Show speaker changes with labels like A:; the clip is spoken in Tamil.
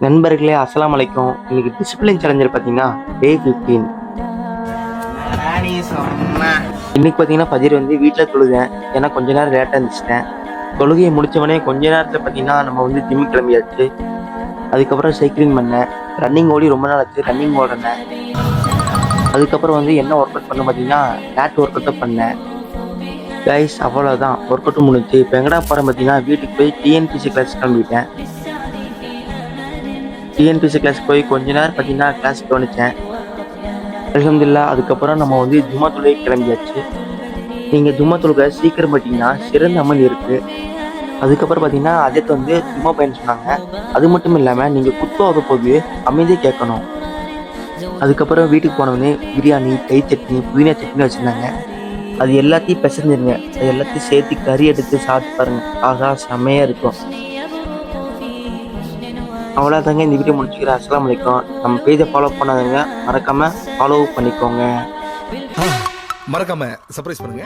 A: நண்பர்களே அஸ்ஸலாமு அலைக்கும். இன்னைக்கு டிசிப்ளின் சேலஞ்சர் பார்த்தீங்கன்னா டே 15. இன்னைக்கு பார்த்தீங்கன்னா ஃபஜர் வந்து வீட்டில் தொழுதேன். ஏன்னா கொஞ்ச நேரம் லேட்டாக இருந்துச்சிட்டேன். தொழுகையை முடித்தவொடனே கொஞ்ச நேரத்தில் பார்த்தீங்கன்னா நம்ம வந்து ஜிம் கிளம்பியாச்சு. அதுக்கப்புறம் சைக்கிளிங் பண்ணேன். ரன்னிங் ஓடி ரொம்ப நாள் ஆச்சு, ரன்னிங் ஓடினேன். அதுக்கப்புறம் வந்து என்ன ஒர்க் அவுட் பண்ண பார்த்தீங்கன்னா லேட் ஒர்க் அவுட்டை பண்ணேன். கைஸ் அவ்வளோதான், ஒர்க் அவுட் முடிஞ்சு. இப்போ எங்கடா போகிறேன் பார்த்தீங்கன்னா வீட்டுக்கு போய் டிஎன்பிசி கிளாஸ் கிளம்பிட்டேன். டிஎன்பிசி கிளாஸ் போய் கொஞ்ச நேரம் பார்த்தீங்கன்னா கிளாஸ் கவனித்தேன். அல்ஹம்துலில்லாஹ். அதுக்கப்புறம் நம்ம வந்து ஜும்மா தொழுகை கிளம்பியாச்சு. நீங்கள் ஜும்மா தொழுகை சீக்கிரம் பார்த்தீங்கன்னா சிறந்த அமல் இருக்குது. அதுக்கப்புறம் பார்த்தீங்கன்னா அதற்கு வந்து ஜும்மா பையன் சொன்னாங்க. அது மட்டும் இல்லாமல் நீங்கள் குத்துவாக போது அமைதியாக கேட்கணும். அதுக்கப்புறம் வீட்டுக்கு போனவொடனே பிரியாணி, தயிர் சட்னி, புதினா சட்னி வச்சுருந்தாங்க. அது எல்லாத்தையும் பிசைஞ்சிருங்க. அது எல்லாத்தையும் சேர்த்து கறி எடுத்து சாப்பிட்டு பாருங்கள். ஆகா செம்மையாக இருக்கும். அவ்வளோதாங்க, இந்த வீடியோ முடிச்சுக்கிறேன். அஸ்ஸலாமு அலைக்கும். நம்ம பேஜை ஃபாலோ பண்ணாதவங்க மறக்காமல் ஃபாலோ பண்ணிக்கோங்க.
B: மறக்காம சர்ப்ரைஸ் பண்ணுங்க.